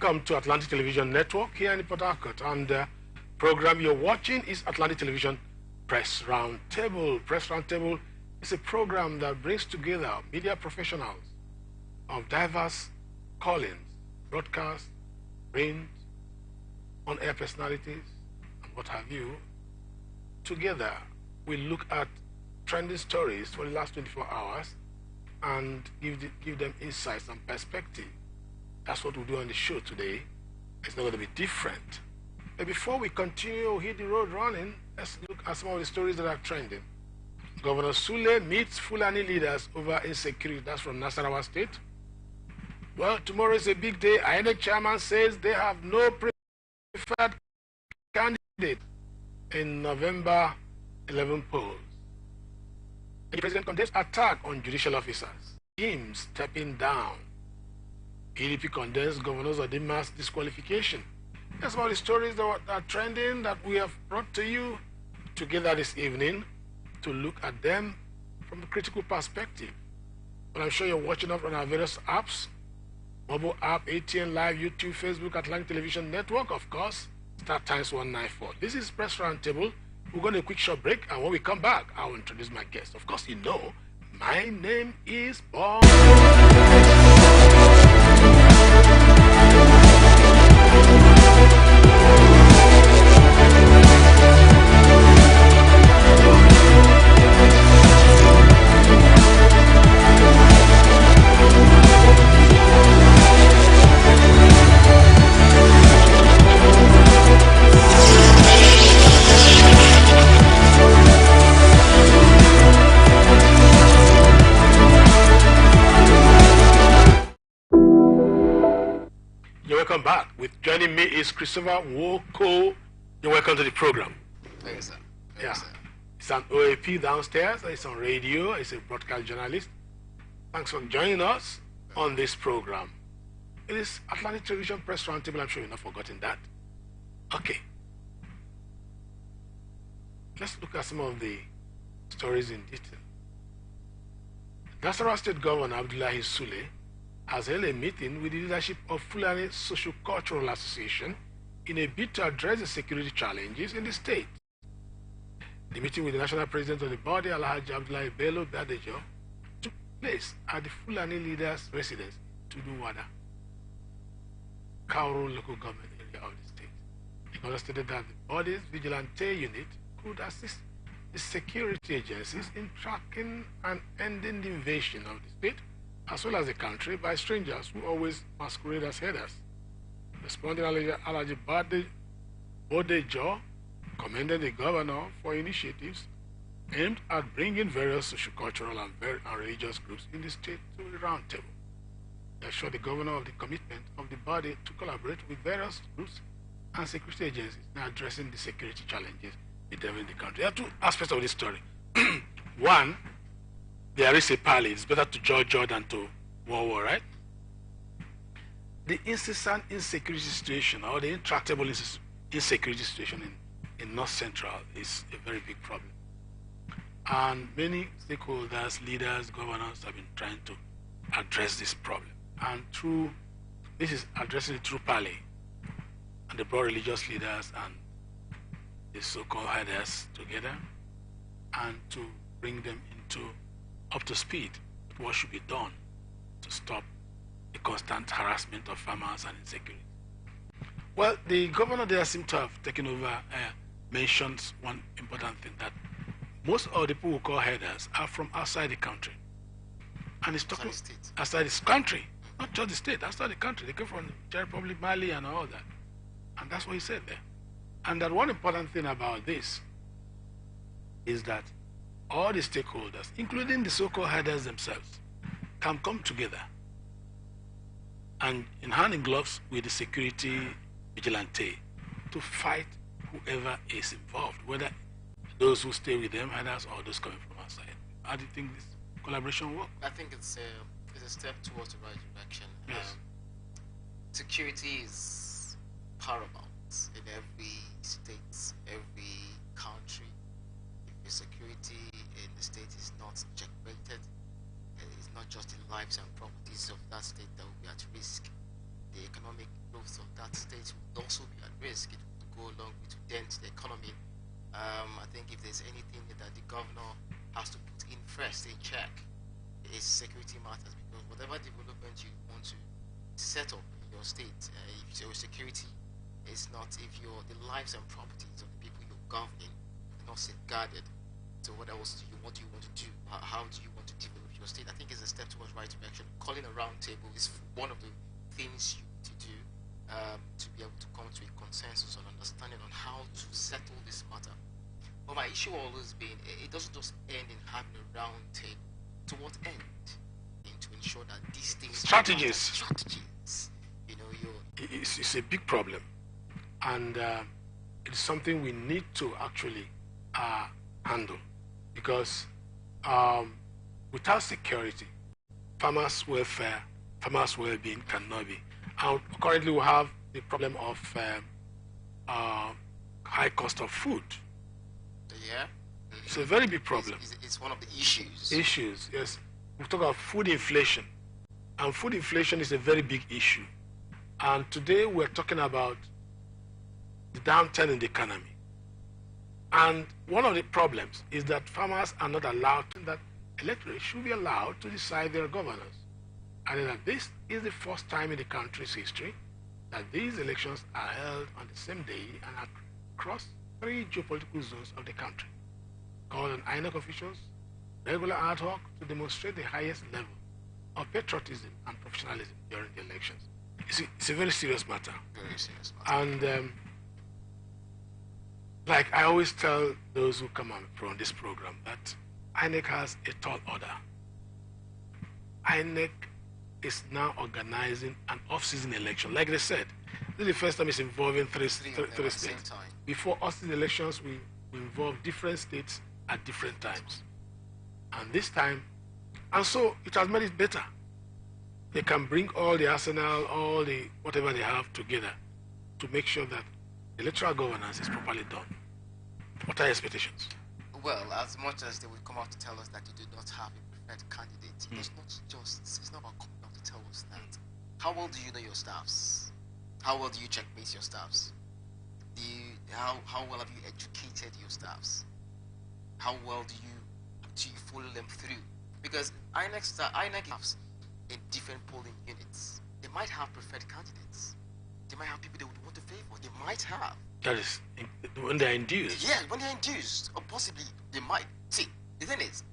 welcome to Atlantic Television Network here in Port Harcourt. And the program you're watching is Atlantic Television Press Roundtable. Press Roundtable is a program that brings together media professionals of diverse callings, broadcast, print, on-air personalities, and what have you. Together, we look at trending stories for the last 24 hours and give them insights and perspective. That's what we'll do on the show today. It's not going to be different. But before we continue, hit the road running, let's look at some of the stories that are trending. Governor Sule meets Fulani leaders over insecurity. That's from Nasarawa State. Well, tomorrow is a big day. INEC chairman says they have no preferred candidate in November 11 polls. The president condemns attack on judicial officers. Him stepping down. PDP condemns Governor Odima's disqualification. That's about the stories that are trending that we have brought to you together this evening to look at them from a critical perspective. But I'm sure you're watching us on our various apps, mobile app, ATN Live, YouTube, Facebook, Atlantic Television Network, of course, StarTimes 194. This is Press Roundtable. We're going to a quick short break, and when we come back, I'll introduce my guest. Of course, you know, my name is Bob. Welcome back. Joining me is Christopher Woko. You're welcome to the program. Thank you, sir. Yeah. It's an OAP downstairs. It's on radio. It's a broadcast journalist. Thanks for joining us on this program. It is Atlantic Television Press Roundtable. I'm sure you've not forgotten that. Okay. Let's look at some of the stories in detail. Nasarawa State Governor Abdullahi Sule has held a meeting with the leadership of Fulani Socio-Cultural Association in a bid to address the security challenges in the state. The meeting with the national president of the body, Alhaji Abdullahi Bello Badejo, took place at the Fulani leaders' residence to Wada, Kauru local government area of the state. The governor stated that the body's vigilante unit could assist the security agencies in tracking and ending the invasion of the state as well as the country by strangers who always masquerade as headers. Responding, Alhaji Badejo commended the governor for initiatives aimed at bringing various sociocultural and religious groups in the state to the round table. They assured the governor of the commitment of the body to collaborate with various groups and security agencies in addressing the security challenges in the country. There are two aspects of this story. One, there is a parley. It's better to judge than to war, right? The incessant insecurity situation or the intractable insecurity situation in North Central is a very big problem. And many stakeholders, leaders, governors have been trying to address this problem. And this is addressing it through parley. And they brought religious leaders and the so-called headers together and to bring them up to speed with what should be done to stop the constant harassment of farmers and insecurity. Well, the governor there seems to have taken over, mentions one important thing, that most of the people who call headers are from outside the country. And he's talking outside this country, not just the state, outside the country. They come from the Republic, Mali and all that. And that's what he said there. And that one important thing about this is that all the stakeholders, including the so-called headers themselves, can come together and in hand in gloves with the security vigilante to fight whoever is involved, whether those who stay with them, headers, or those coming from outside. How do you think this collaboration works? I think it's a step towards the right direction. Yes. Security is paramount in every state, every country. If the security in the state is not checkmated, it's not just in lives and properties of that state that will be at risk. the economic growth of that state would also be at risk. It would go along with to dent the economy. I think if there's anything that the governor has to put in first in check, is security matters, because whatever development you want to set up in your state, if your security is not, if the lives and properties of the people you're governing are not safeguarded, so what else what do you want to do? How do you want to develop your state? I think it's a step towards right direction. Calling a round table is one of the things you need to do to be able to come to a consensus on understanding on how to settle this matter. But my issue always been, it doesn't just end in having a round table. To what end? In to ensure that these things strategies. You know, it's a big problem, and it's something we need to actually handle, because without security, farmers' welfare, farmers' well-being cannot be. And currently, we have the problem of high cost of food. Yeah. It's a very big problem. It's one of the issues. Issues, yes. We talk about food inflation, and food inflation is a very big issue. And today we're talking about the downturn in the economy. And one of the problems is that farmers are not allowed, that electorate should be allowed to decide their governors. And that this is the first time in the country's history that these elections are held on the same day and across 3 geopolitical zones of the country, called on INEC officials, regular ad hoc, to demonstrate the highest level of patriotism and professionalism during the elections. It's a very serious matter. Very serious matter. And like I always tell those who come on this program, that INEC has a tall order. INEC is now organizing an off-season election. Like they said, this is the first time it's involving three states. Before off-season elections, we involve different states at different times. And this time, and so it has made it better. They can bring all the arsenal, all the whatever they have together to make sure that electoral governance is properly done. What are your expectations? Well, as much as they will come out to tell us that you do not have a preferred candidate, it's not about coming out to tell us that. How well do you know your staffs? How well do you checkmate your staffs? How well have you educated your staffs? How well do you follow them through? Because INEC staffs in different polling units, they might have preferred candidates. They might have people they would want to favor. They might have. That is, when they're induced. Yeah, when they're induced, or possibly they might. See, the thing is,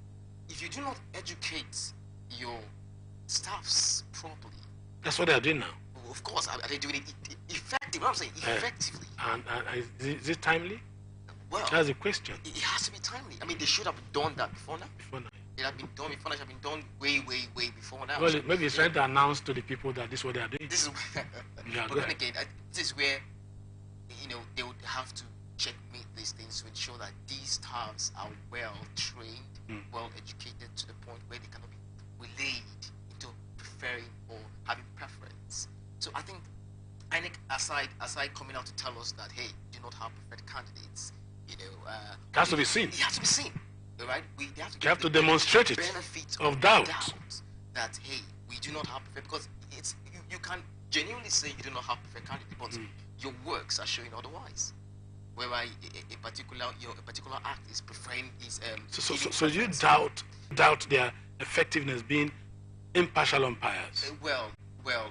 if you do not educate your staffs properly, that's what they're doing now. Of course, are they doing it effectively? What I'm saying, effectively. And is it timely? Well, that's the question. It has to be timely. I mean, they should have done that before now. Before now. It had been done before now. It had been done way before now. Well, maybe it's trying to announce to the people that this is what they are doing. This is yeah, but then again, this is where, you know, they would have to checkmate these things to ensure that these staffs are well trained, well educated, to the point where they cannot be relayed into preferring or having preference. So I think INEC, aside coming out to tell us that, hey, do not have preferred candidates, you know, it has to be seen. It has to be seen, right? They have to demonstrate it. Benefit of doubt that, hey, we do not have preferred, because it's you can genuinely say you do not have preferred candidate, but your works are showing otherwise. Whereby a particular act is preferring is so you doubt their effectiveness being impartial umpires? Well.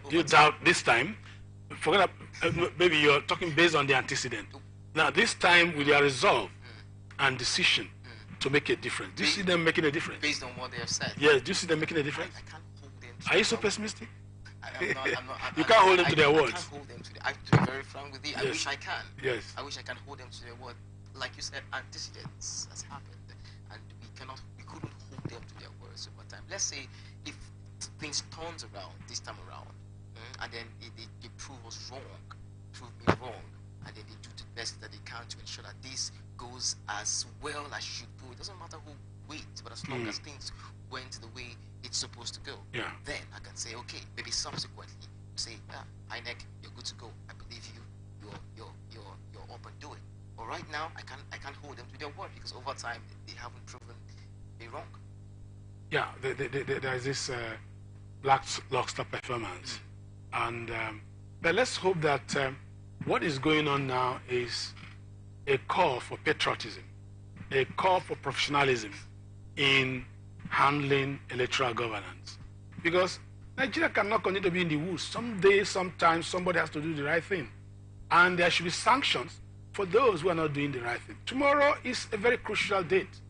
Do you doubt this time? Forget maybe you're talking based on the antecedent. Now this time, with their resolve and decision to make a difference, do you see them making a difference? Based on what they have said. Yes. Do you see them making a difference? I can't hold them. Are you so pessimistic? I'm not, you can't hold them to their words. I can't hold them to be very frank with you. Yes. I wish I can. Yes. I wish I can hold them to their word. Like you said, antecedents has happened, and we couldn't hold them to their words over time. Let's say if things turns around this time around, and then they prove us wrong, prove me wrong, and then they do the best that they can to ensure that this goes as well as should go. It doesn't matter who wins, but as long as things went the way it's supposed to go, then I can say, okay, maybe subsequently say, INEC, you're good to go. I believe you. You're up and do it. But right now, I can't hold them to their word, because over time they haven't proven me wrong. Yeah, there is this Black Lockstar performance, and But let's hope that what is going on now is a call for patriotism, a call for professionalism in handling electoral governance. Because Nigeria cannot continue to be in the woods. Someday, sometimes, somebody has to do the right thing. And there should be sanctions for those who are not doing the right thing. Tomorrow is a very crucial date.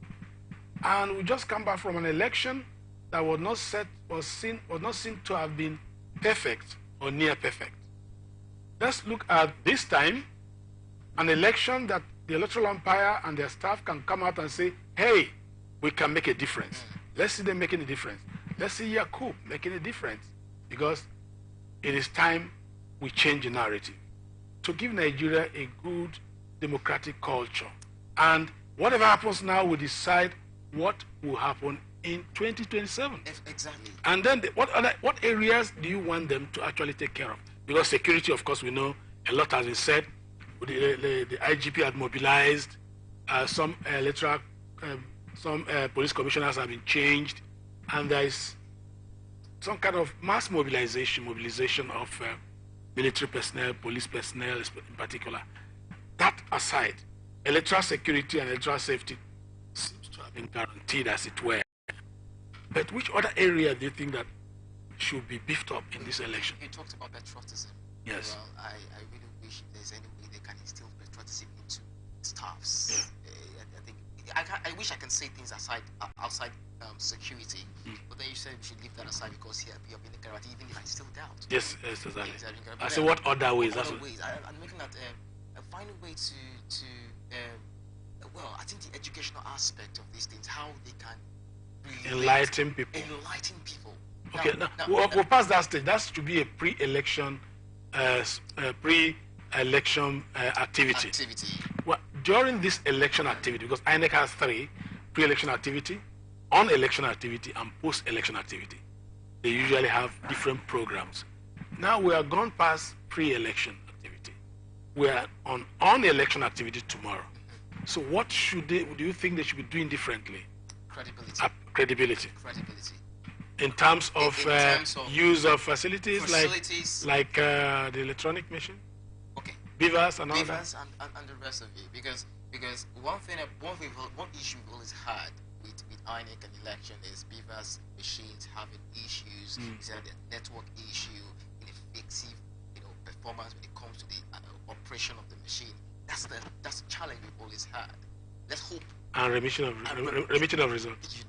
And we just come back from an election that was not seen to have been perfect or near perfect. Let's look at this time, an election that the electoral umpire and their staff can come out and say, hey, we can make a difference. Let's see them making a difference. Let's see Yakub making a difference, because it is time we change the narrative to give Nigeria a good democratic culture. And whatever happens now, we decide what will happen in 2027. Exactly. And then what areas do you want them to actually take care of? Because security, of course, we know a lot has been said. The IGP had mobilized, some electoral, some police commissioners have been changed, and there is some kind of mass mobilization of military personnel, police personnel in particular. That aside, electoral security and electoral safety seems to have been guaranteed, as it were. But which other area do you think that should be beefed up in this election? You talked about patriotism. Yes. Well, I really wish there's any way they can instill patriotism into staffs. Yeah. I wish I can say things outside security, but then you said we should leave that aside because here we have been guaranteed, even if I still doubt. Yes, exactly. Yes, I say what other ways? Other ways. I'm looking at find a way to well, I think the educational aspect of these things, how they can enlighten people. Enlighten people. Okay, now we'll pass that stage. That should be a pre-election, activity. Well, during this election activity, because INEC has 3: pre-election activity, on-election activity, and post-election activity. They usually have different programs. Now we are gone past pre-election activity. We are on-election activity tomorrow. So what do you think they should be doing differently? Credibility. Credibility. Credibility. In terms of, use of facilities like the electronic machine, okay, beavers and all that, and the rest of it, because one issue we've always had with INEC and election is beavers machines having issues. Is there the network issue, ineffective performance when it comes to the operation of the machine? That's the challenge we've always had. Let's hope. And remission of results.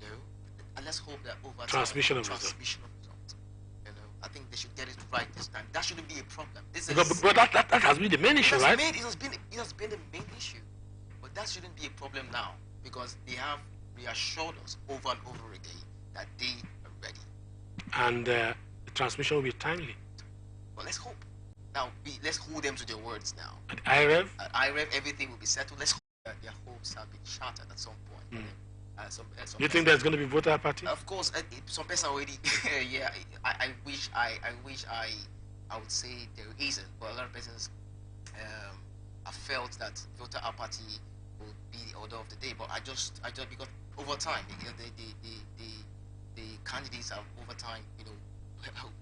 And let's hope that over time, transmission of results. I think they should get it right this time. That shouldn't be a problem. But that has been the main issue, right? It has been the main issue. But that shouldn't be a problem now, because they have reassured us over and over again that they are ready. And the transmission will be timely. Well, let's hope. Now, let's hold them to their words now. At IREV? At IREV, everything will be settled. Let's hope that their hopes have been shattered at some point. You think there's going to be voter apathy? Of course, some person already. Yeah, I wish I would say there isn't, but a lot of persons have felt that voter apathy would be the order of the day. But I just because over time, the candidates have over time,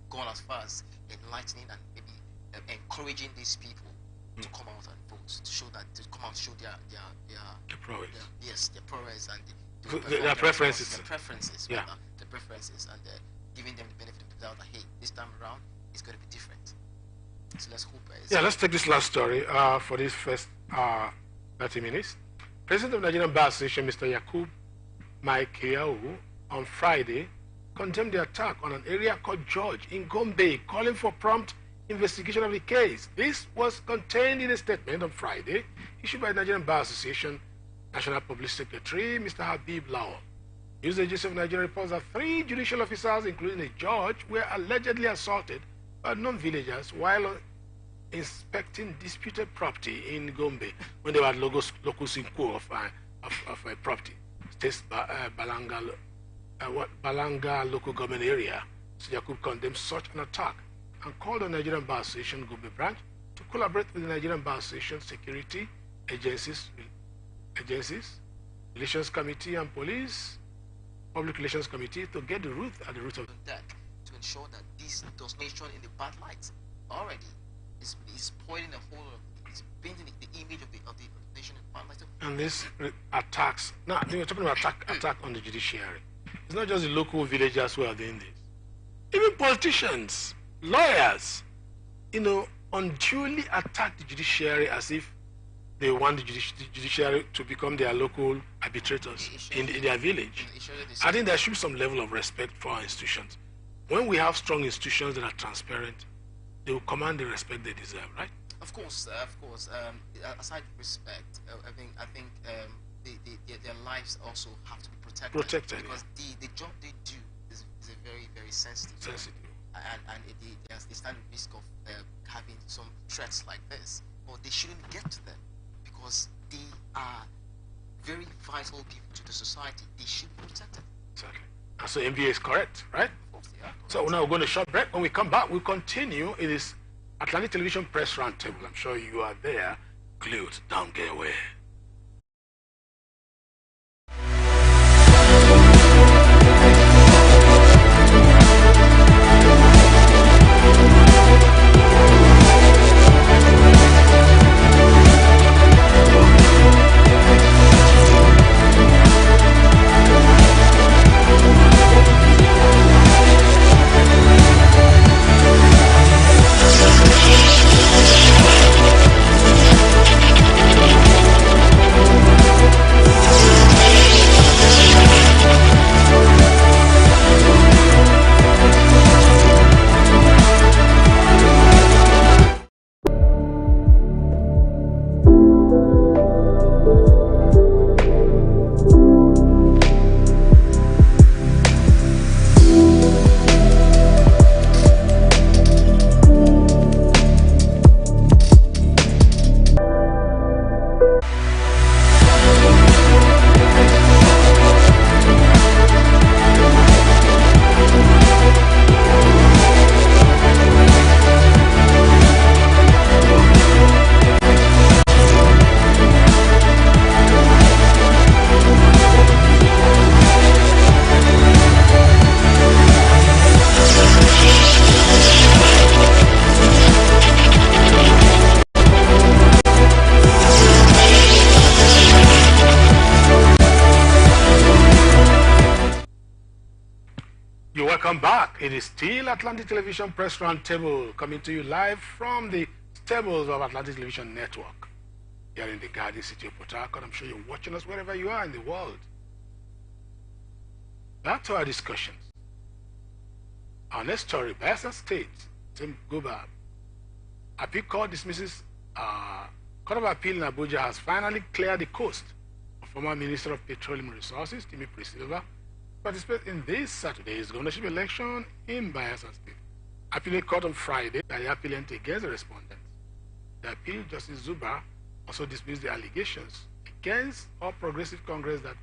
gone as far as enlightening and maybe encouraging these people to come out and vote, to come out and show their prowess. Their prowess and their preferences. Yeah. The preferences, and giving them the benefit of the doubt that, hey, this time around it's going to be different. So let's hope. Let's take this last story for this first 30 minutes. President of Nigerian Bar Association, Mr. Yakub Mike Yau, on Friday condemned the attack on an area called George in Gombe, calling for prompt investigation of the case. This was contained in a statement on Friday issued by the Nigerian Bar Association National Public Secretary, Mr. Habib Lawal. News agency of Nigeria reports that 3 judicial officers, including a judge, were allegedly assaulted by non-villagers while inspecting disputed property in Gombe when they were at locus in quo of a property. State's Balanga local government area. So Yakub condemned such an attack and called on Nigerian Bar Association Gombe branch to collaborate with the Nigerian Bar Association security agencies, Relations Committee and Police, Public Relations Committee to get at the root of that, to ensure that this does not show in the bad light already. is spoiling the whole of, it's painting the image of the nation in bad light. And this attacks. Now, they were talking about attack on the judiciary. It's not just the local villagers who are doing this. Even politicians, lawyers, unduly attack the judiciary as if they want the judiciary to become their local arbitrators in their village. I think there should be some level of respect for our institutions. When we have strong institutions that are transparent, they will command the respect they deserve, right? Of course. Aside from respect, I think their lives also have to be protected because the job they do is a very, very sensitive. And they stand at risk of having some threats like this, but they shouldn't get to them because they are very vital people to the society. They should be protected. Exactly. And so MBA is correct, right? Of course, yeah. So now we're going to a short break. When we come back, we'll continue. It is Atlantic Television Press Roundtable. I'm sure you are there. Glued. Don't get away. Welcome back. It is still Atlantic Television Press Roundtable coming to you live from the stables of Atlantic Television Network here in the Garden City of Port Harcourt. I'm sure you're watching us wherever you are in the world. Back to our discussions. Our next story, Bayelsa State, Tim Gobab. Appeal Court dismisses Court of Appeal in Abuja has finally cleared the coast of former Minister of Petroleum Resources, Timi Priscilla, participate in this Saturday's governorship election in Bayelsa State. Appellate court on Friday by the appellant against the respondents. The appeal, Justice Zuba, also dismissed the allegations against All Progressive Congress that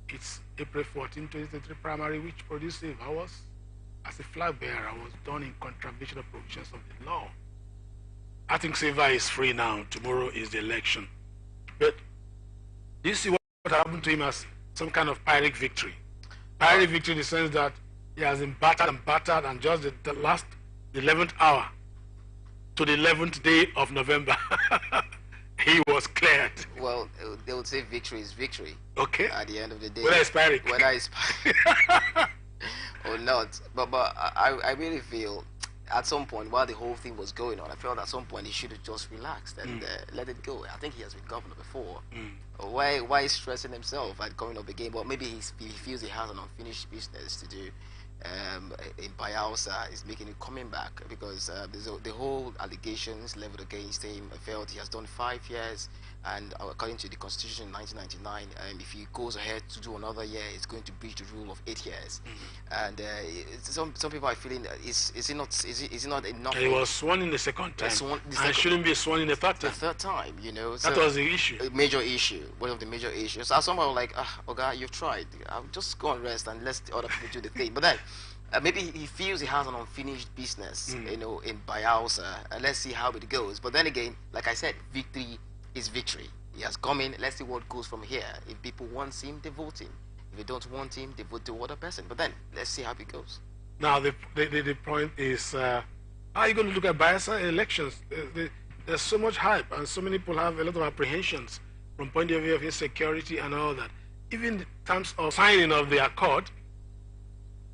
its April 14, 2023 primary, which produced Silva, was as a flag bearer, was done in contravention of provisions of the law. I think Silva is free now. Tomorrow is the election. But you see what happened to him as some kind of Pyrrhic victory. Pyrrhic victory in the sense that he has been battered, and just the last 11th hour to the 11th day of November, he was cleared. Well, they would say victory is victory. Okay. At the end of the day. Whether it's Pyrrhic. Whether it's or not. But I really feel at some point while the whole thing was going on, I felt at some point he should have just relaxed and let it go. I think he has been governor before. Why stressing himself at coming up again? But maybe he feels he has an unfinished business to do. In Bayelsa is making it coming back because the whole allegations leveled against him. I felt he has done 5 years, and according to the constitution in 1999, if he goes ahead to do another year, it's going to breach the rule of 8 years. And some people are feeling is it not enough? He was sworn in the second time, and shouldn't be sworn in the third time. The third time, you know. That was the issue. A major issue, one of the major issues. So someone like, okay, you've tried. I'll just go and rest and let the other people do the thing. But then. Maybe he feels he has an unfinished business, you know, in Bayelsa, and let's see how it goes. But then again, like I said, victory is victory. He has come in. Let's see what goes from here. If people want him, they vote him. If they don't want him, they vote the other person. But then let's see how it goes. Now the point is, How are you going to look at Bayelsa elections? There's so much hype, and so many people have a lot of apprehensions from point of view of insecurity and all that. Even in terms of signing of the accord,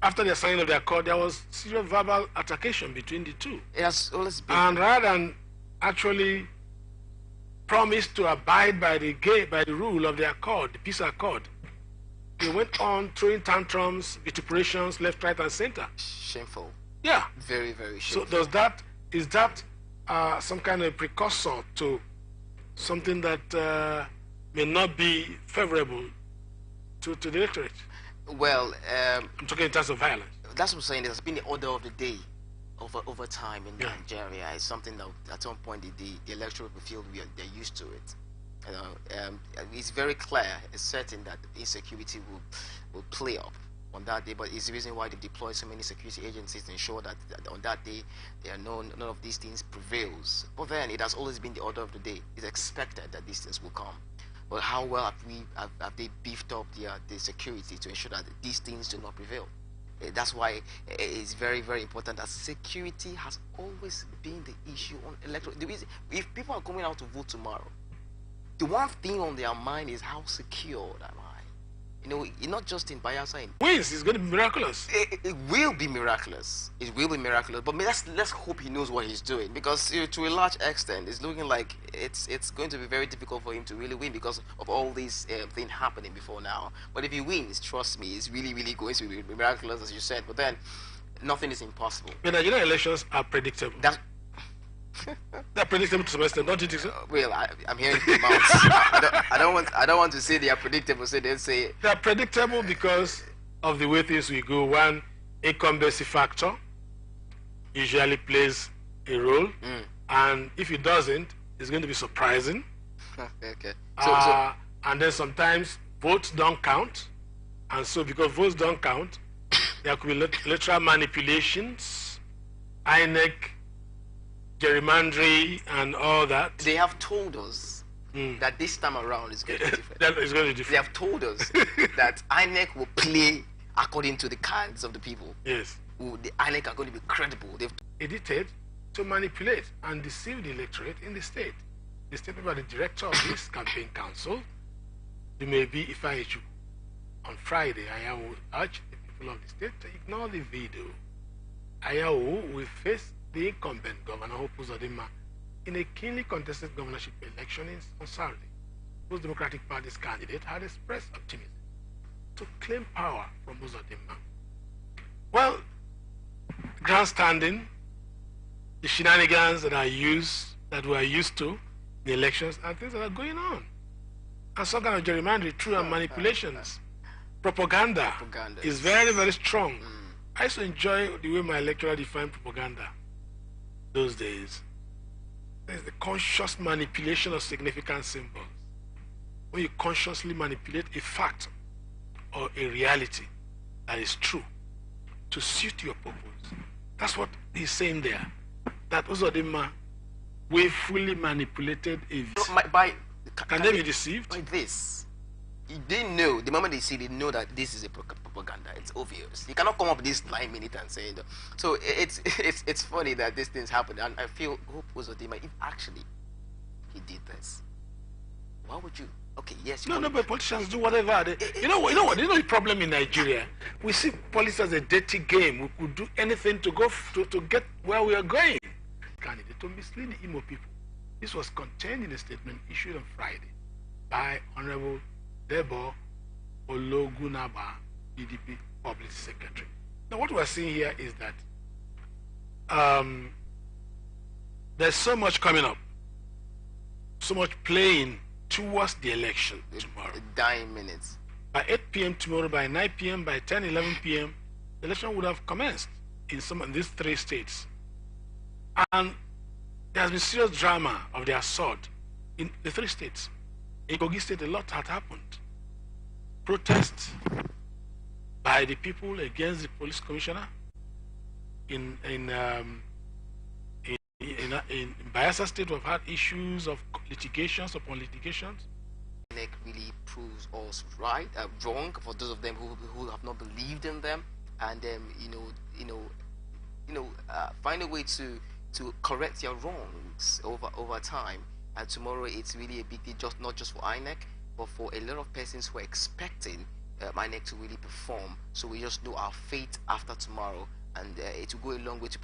after the signing of the accord, there was serious verbal altercation between the two. It has always been. And rather than actually promise to abide by the rule of the accord, the peace accord, they went on throwing tantrums, vituperations, left, right, and center. Shameful. Yeah. Very, very shameful. So is that some kind of precursor to something that may not be favorable to the electorate? Well, I'm talking in terms of violence. That's what I'm saying. There's been the order of the day over time in Nigeria. It's something that at some point the electorate will feel they're used to it. You know, it's very clear, it's certain that insecurity will play up on that day, but it's the reason why they deploy so many security agencies to ensure that on that day none of these things prevails. But then it has always been the order of the day. It's expected that these things will come. But how well have they beefed up the security to ensure that these things do not prevail? That's why it's very, very important that security has always been the issue on electoral. The reason, if people are coming out to vote tomorrow, the one thing on their mind is how secured am I? You know, not just in Bayelsa. Wins is going to be miraculous. It will be miraculous. It will be miraculous. But let's hope he knows what he's doing, because to a large extent, it's looking like it's going to be very difficult for him to really win because of all these things happening before now. But if he wins, trust me, it's really, really going to be miraculous, as you said. But then, nothing is impossible. The Nigerian elections are predictable. They're predictable to some extent, don't you think so? Well, I'm hearing the amounts. I don't want to say they are predictable. So they say they are predictable because of the way things will go. One, incumbency factor usually plays a role, and if it doesn't, it's going to be surprising. Okay. And then sometimes votes don't count, and so because votes don't count, there could be literal manipulations, INEC, gerrymandering and all that. They have told us that this time around is going to be different. That is going to be different. They have told us that INEC will play according to the cards of the people. Yes. The INEC are going to be credible. They've edited to manipulate and deceive the electorate in the state. The state people are the director of this campaign council. You may be if I issue on Friday, I will urge the people of the state to ignore the video. IAO will face the incumbent governor, Hope Uzodinma, in a keenly contested governorship election on Saturday, whose Democratic Party's candidate had expressed optimism to claim power from Uzodinma. Well, grandstanding, the shenanigans that we are used to in the elections are things that are going on. And some kind of gerrymandering, true and manipulations. Propaganda is very, very strong. I used to enjoy the way my lecturer defined propaganda those days. There's the conscious manipulation of significant symbols. When you consciously manipulate a fact or a reality that is true to suit your purpose. That's what he's saying there. That Uzodinma willfully manipulated a Can they be deceived? By this. They know, the moment they see, they know that this is a propaganda. It's obvious. You cannot come up with this 9 minutes and say, so it's funny that these things happen. And I feel, Hope Uzodinma, if actually he did this, why would you? Okay, yes. No, but politicians do whatever. You know what? The problem in Nigeria, we see politics as a dirty game. We could do anything to go to get where we are going. Candidate to mislead the Imo people. This was contained in a statement issued on Friday by Honorable Debo Ologunaba, PDP Public Secretary. Now, what we're seeing here is that there's so much coming up, so much playing towards the election tomorrow. Dying minutes. By 8 p.m. tomorrow, by 9 p.m., by 10, 11 p.m., the election would have commenced in some of these 3 states. And there has been serious drama of their sort in the 3 states. In Kogi State, a lot had happened. Protests by the people against the police commissioner. In Bayelsa State, we've had issues of litigations upon litigations. INEC really proves us wrong for those of them who have not believed in them, and find a way to correct their wrongs over time. And tomorrow it's really a big deal, just not just for INEC, but for a lot of persons who are expecting INEC to really perform. So we just know our fate after tomorrow, and it will go a long way to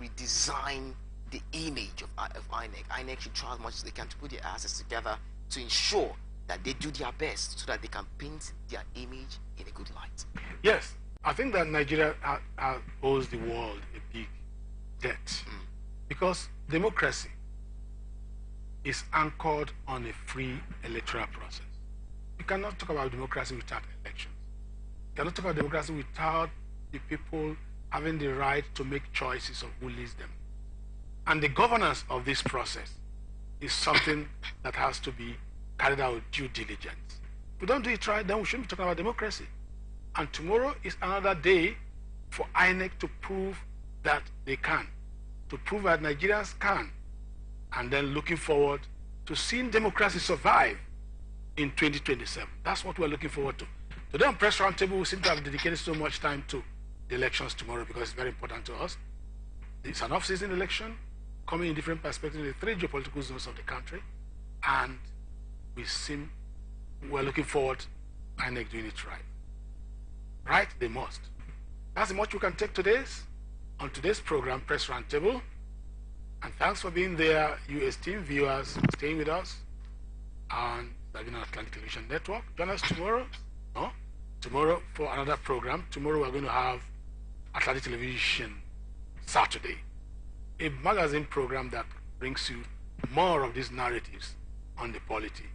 redesign the image of INEC. INEC should try as much as they can to put their asses together to ensure that they do their best so that they can paint their image in a good light. Yes, I think that Nigeria owes the world a big debt because democracy is anchored on a free electoral process. You cannot talk about democracy without elections. You cannot talk about democracy without the people having the right to make choices of who leads them. And the governance of this process is something that has to be carried out with due diligence. If we don't do it right, then we shouldn't be talking about democracy. And tomorrow is another day for INEC to prove that they can, to prove that Nigerians can, and then looking forward to seeing democracy survive in 2027. That's what we're looking forward to. Today on Press Roundtable, we seem to have dedicated so much time to the elections tomorrow because it's very important to us. It's an off-season election coming in different perspectives in the three geopolitical zones of the country, and we're looking forward to INEC doing it right. Right, they must. That's much we can take on today's program, Press Roundtable. And thanks for being there, you esteemed viewers, staying with us on the Atlantic Television Network. Join us tomorrow. No? Tomorrow for another program. Tomorrow we're going to have Atlantic Television Saturday, a magazine program that brings you more of these narratives on the polity.